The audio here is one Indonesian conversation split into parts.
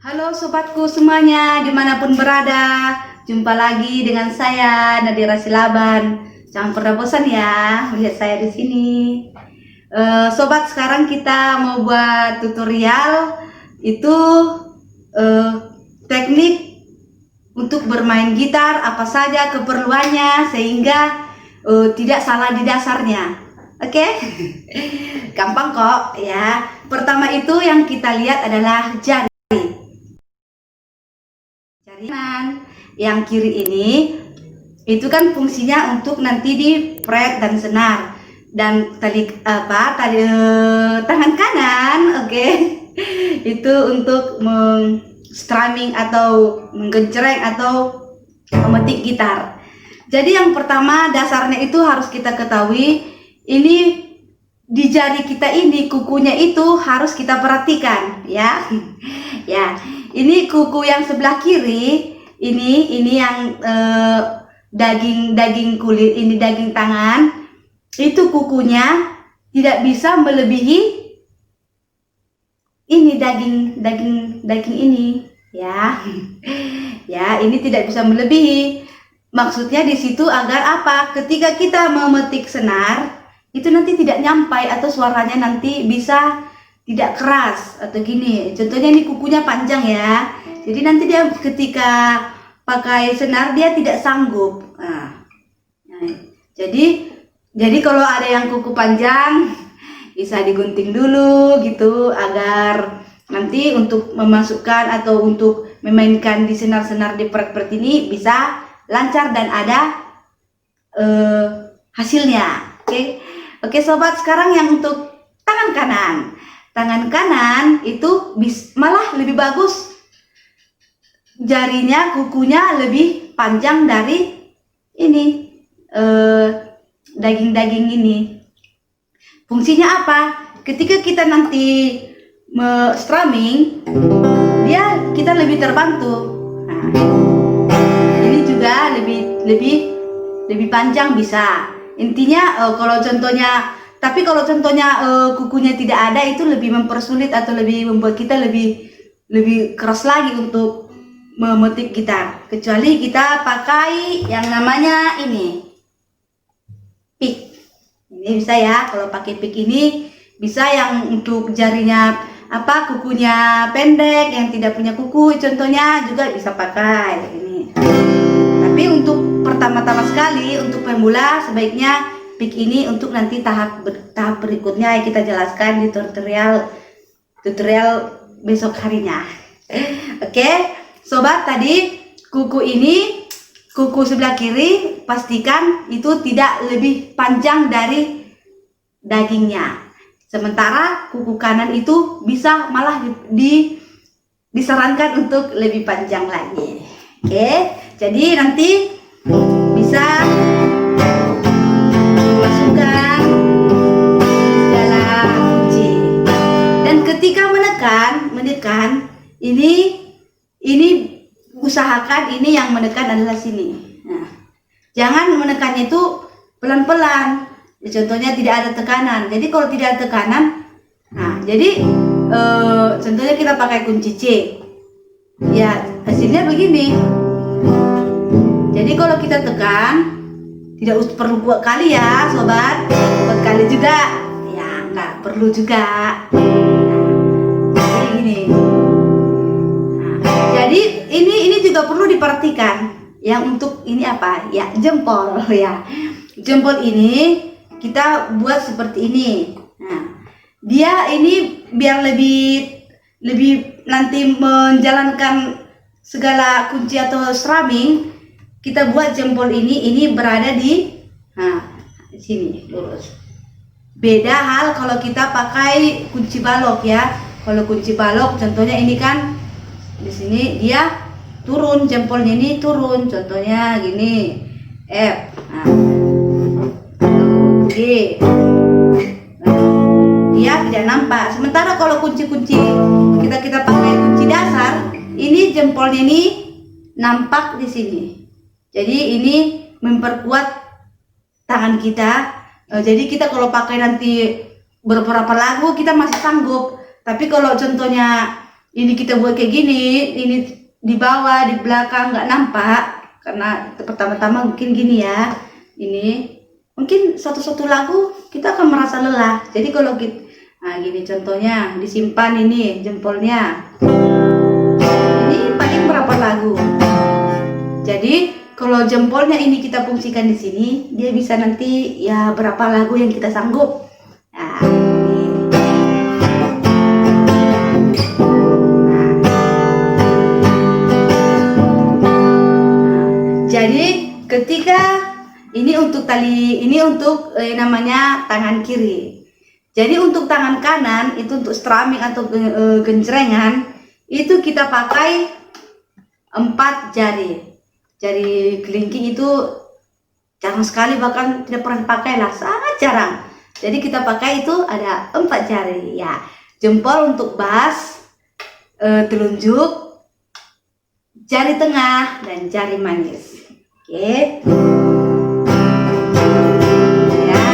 Halo sobatku semuanya, dimanapun berada. Jumpa lagi dengan saya Nadira Silaban. Jangan pernah bosan ya melihat saya di sini. Sobat, sekarang kita mau buat tutorial itu teknik untuk bermain gitar, apa saja keperluannya sehingga tidak salah di dasarnya. Oke? Gampang kok ya. Pertama itu yang kita lihat adalah jari. Kanan, yang kiri ini itu kan fungsinya untuk nanti di fret dan senar, dan tangan kanan, oke, itu untuk strumming atau menggenjreng atau memetik gitar. Jadi yang pertama dasarnya itu harus kita ketahui, ini di jari kita ini kukunya itu harus kita perhatikan ya. Ya, ini kuku yang sebelah kiri ini yang daging kulit, ini daging tangan, itu kukunya tidak bisa melebihi ini daging ini ya. Ya, ini tidak bisa melebihi. Maksudnya di situ agar apa? Ketika kita memetik senar itu nanti tidak nyampai atau suaranya nanti bisa tidak keras atau gini. Contohnya ini kukunya panjang ya, jadi nanti dia ketika pakai senar dia tidak sanggup. Jadi kalau ada yang kuku panjang bisa digunting dulu gitu, agar nanti untuk memasukkan atau untuk memainkan di senar-senar di fret-fret ini bisa lancar dan ada hasilnya. Oke sobat, sekarang yang untuk tangan kanan. Tangan kanan itu malah lebih bagus, jarinya, kukunya lebih panjang dari ini daging-daging ini. Fungsinya apa? Ketika kita nanti strumming, kita lebih terbantu. Nah, ini juga lebih panjang bisa. Intinya kalau contohnya, tapi kalau contohnya kukunya tidak ada, itu lebih mempersulit atau lebih membuat kita lebih keras lagi untuk memetik gitar. Kecuali kita pakai yang namanya ini pick. Ini bisa ya, kalau pakai pick ini bisa yang untuk jarinya kukunya pendek, yang tidak punya kuku contohnya juga bisa pakai ini. Tapi untuk pertama-tama sekali untuk pemula sebaiknya pick ini untuk nanti tahap berikutnya yang kita jelaskan di tutorial besok harinya. Oke, sobat, tadi kuku sebelah kiri pastikan itu tidak lebih panjang dari dagingnya. Sementara kuku kanan itu bisa malah disarankan untuk lebih panjang lagi. Oke, jadi nanti bisa dimasukkan segala kunci. Dan ketika menekan ini usahakan ini yang menekan adalah sini. Nah, jangan menekannya itu pelan-pelan. Contohnya tidak ada tekanan. Jadi kalau tidak ada tekanan, contohnya kita pakai kunci C. Ya, hasilnya begini. Jadi kalau kita tekan, tidak perlu buat kali ya sobat, buat kali juga ya nggak perlu juga. Jadi gini. Jadi ini juga perlu diperhatikan. Yang untuk ini apa ya, jempol ya. Jempol ini kita buat seperti ini. Nah, dia ini biar lebih nanti menjalankan segala kunci atau strumming, kita buat jempol ini berada di sini lurus. Beda hal kalau kita pakai kunci balok ya. Kalau kunci balok contohnya ini kan di sini dia turun, jempolnya ini turun, contohnya gini F, G, dia tidak nampak. Sementara kalau kunci-kunci kita pakai kunci dasar, ini jempolnya ini nampak di sini. Jadi ini memperkuat tangan kita. Jadi kita kalau pakai nanti beberapa lagu kita masih sanggup. Tapi kalau contohnya ini kita buat kayak gini, ini di bawah, di belakang nggak nampak, karena pertama-tama mungkin gini ya, ini mungkin satu-satu lagu kita akan merasa lelah. Jadi kalau kita, nah gini contohnya, disimpan ini jempolnya, ini paling berapa lagu. Jadi kalau jempolnya ini kita fungsikan di sini, dia bisa nanti ya berapa lagu yang kita sanggup. Nah, ini. Jadi ketika ini untuk tali, ini untuk namanya tangan kiri. Jadi untuk tangan kanan itu untuk strumming atau genjrengan itu kita pakai 4 jari. Jari kelingking itu jarang sekali, bahkan tidak pernah pakai lah, sangat jarang. Jadi kita pakai itu ada 4 jari ya. Jempol untuk bass, telunjuk, jari tengah dan jari manis. Oke. Ya.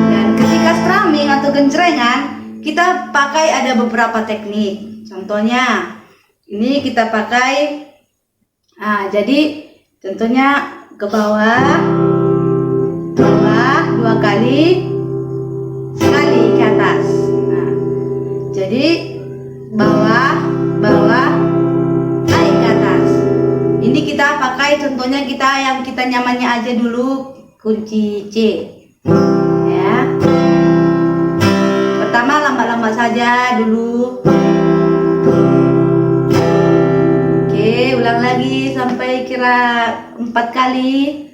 Dan ketika strumming atau genjrengan, kita pakai ada beberapa teknik. Contohnya, ini kita pakai, nah jadi contohnya ke bawah 2 kali, sekali ke atas. Nah, jadi bawah, naik ke atas. Ini kita pakai contohnya yang kita nyamannya aja dulu, kunci C. Ya. Pertama lambat-lambat saja dulu. Oke, ulang lagi sampai kira 4 kali.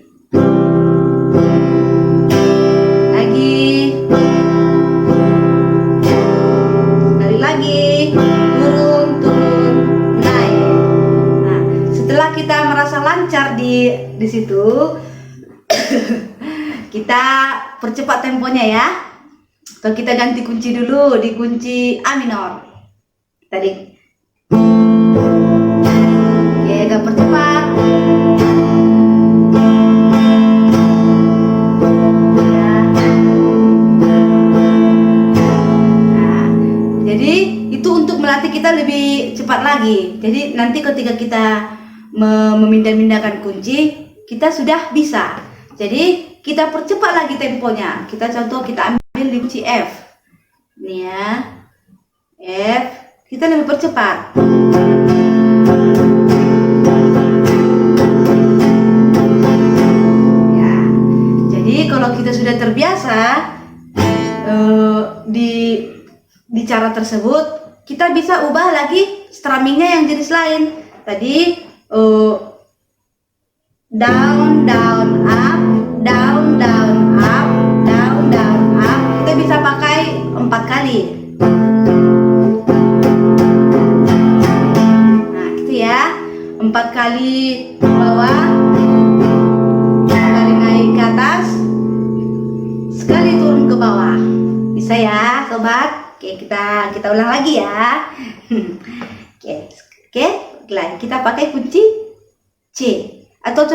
Lagi. Sekali lagi. Turun, naik. Nah, setelah kita merasa lancar di situ, kita percepat temponya ya. Atau kita ganti kunci dulu di kunci A minor. Tadi. Agak percepat ya. Nah, jadi itu untuk melatih kita lebih cepat lagi. Jadi nanti ketika kita memindah-mindahkan kunci, kita sudah bisa. Jadi kita percepat lagi temponya. Kita contoh, kita ambil di kunci F ini ya, F, kita lebih percepat. Kalau kita sudah terbiasa di cara tersebut, kita bisa ubah lagi strummingnya yang jenis lain. Tadi down, down, up, down, down, up, down, down, up. Kita bisa pakai 4 kali. Nah, gitu ya. 4 kali bawah, sekali naik ke atas, sekali turun ke bawah. Bisa ya sobat? Oke, kita ulang lagi ya. Oke, kita pakai kunci C. Atau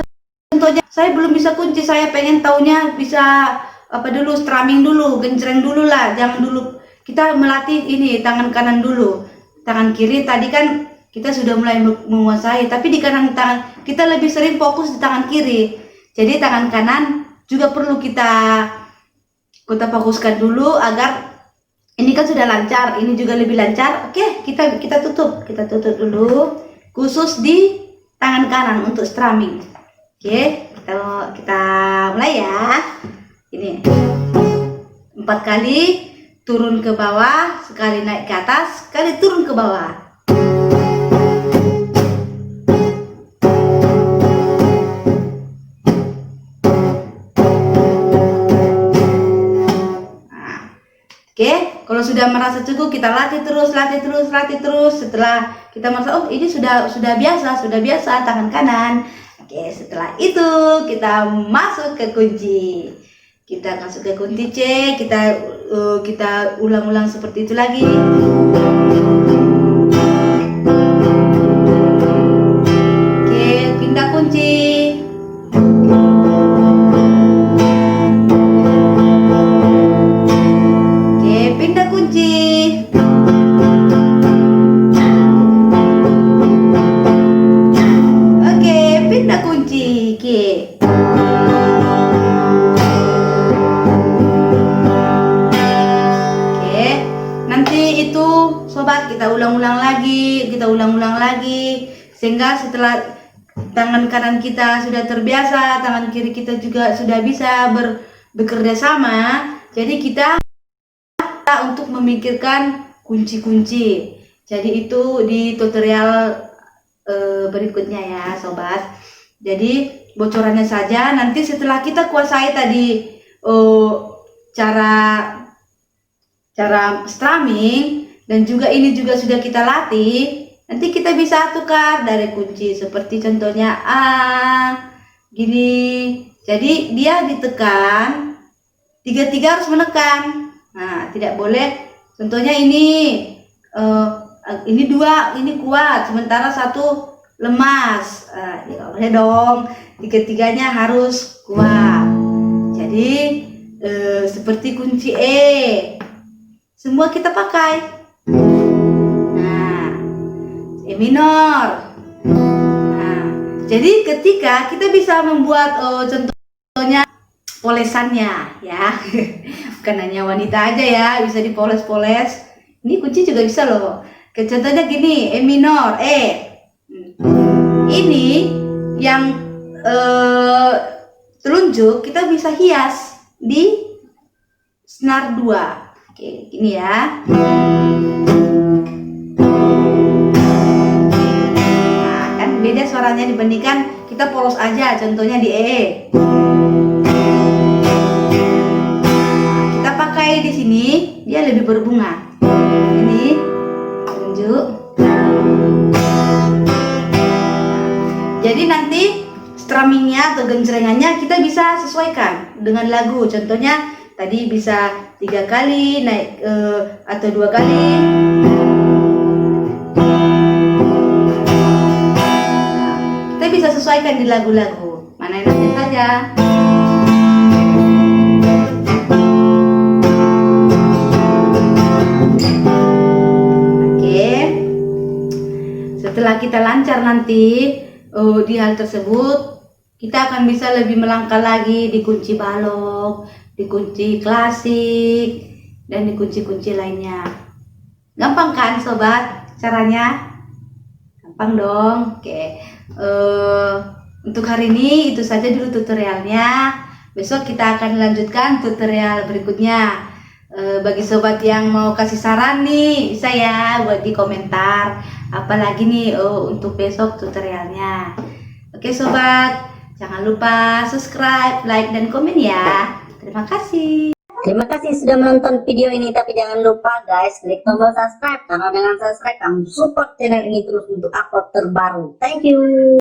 contohnya saya belum bisa kunci, saya pengen taunya bisa apa dulu, strumming dulu, genjreng dulu lah. Jangan dulu kita melatih ini tangan kanan dulu. Tangan kiri tadi kan kita sudah mulai menguasai, tapi di kanan tangan kita lebih sering fokus di tangan kiri. Jadi tangan kanan juga perlu kita fokuskan dulu agar ini kan sudah lancar, ini juga lebih lancar. Oke, kita tutup dulu, khusus di tangan kanan untuk strumming. Oke, kita mulai ya. Ini 4 kali turun ke bawah, sekali naik ke atas, sekali turun ke bawah. Oke, kalau sudah merasa cukup, kita latih terus. Setelah kita merasa, oh ini sudah biasa tangan kanan. Oke, setelah itu kita masuk ke kunci. Kita masuk ke kunci C, kita ulang-ulang seperti itu lagi. Oke, pindah kunci. Pindah kunci. kita ulang-ulang lagi, sehingga setelah tangan kanan kita sudah terbiasa, tangan kiri kita juga sudah bisa bekerja sama. Jadi kita untuk memikirkan kunci-kunci. Jadi itu di tutorial berikutnya ya sobat. Jadi bocorannya saja, nanti setelah kita kuasai tadi cara strumming, dan juga ini juga sudah kita latih, nanti kita bisa tukar dari kunci seperti contohnya A gini. Jadi dia ditekan, tiga harus menekan. Nah, tidak boleh contohnya ini dua, ini kuat sementara satu lemas. Ya boleh dong, tiga-tiganya harus kuat. Jadi seperti kunci E semua kita pakai. Nah, E minor. Nah, jadi ketika kita bisa membuat contohnya polesannya ya, bukan hanya wanita aja ya, bisa dipoles-poles. Ini kunci juga bisa loh. Contohnya gini, E minor, E. Ini yang telunjuk kita bisa hias di senar 2. Oke, gini ya. Nah, kan beda suaranya dibandingkan kita polos aja, contohnya di E. Nah, kita pakai di sini, dia lebih berbunga. Ini tunjuk. Jadi nanti strummingnya atau genjrengannya kita bisa sesuaikan dengan lagu. Contohnya tadi bisa 3 kali naik atau 2 kali. Nah, kita bisa sesuaikan di lagu-lagu mana enaknya saja. Oke, setelah kita lancar nanti di hal tersebut, kita akan bisa lebih melangkah lagi di kunci balok, di kunci klasik, dan di kunci-kunci lainnya. Gampang kan sobat caranya? Gampang dong. Oke, untuk hari ini itu saja dulu tutorialnya. Besok kita akan lanjutkan tutorial berikutnya. Bagi sobat yang mau kasih saran nih, bisa ya buat di komentar apalagi nih untuk besok tutorialnya. Oke sobat, jangan lupa subscribe, like, dan komen ya. Terima kasih. Terima kasih sudah menonton video ini, tapi jangan lupa guys klik tombol subscribe, karena dengan subscribe kamu support channel ini terus untuk upload terbaru. Thank you.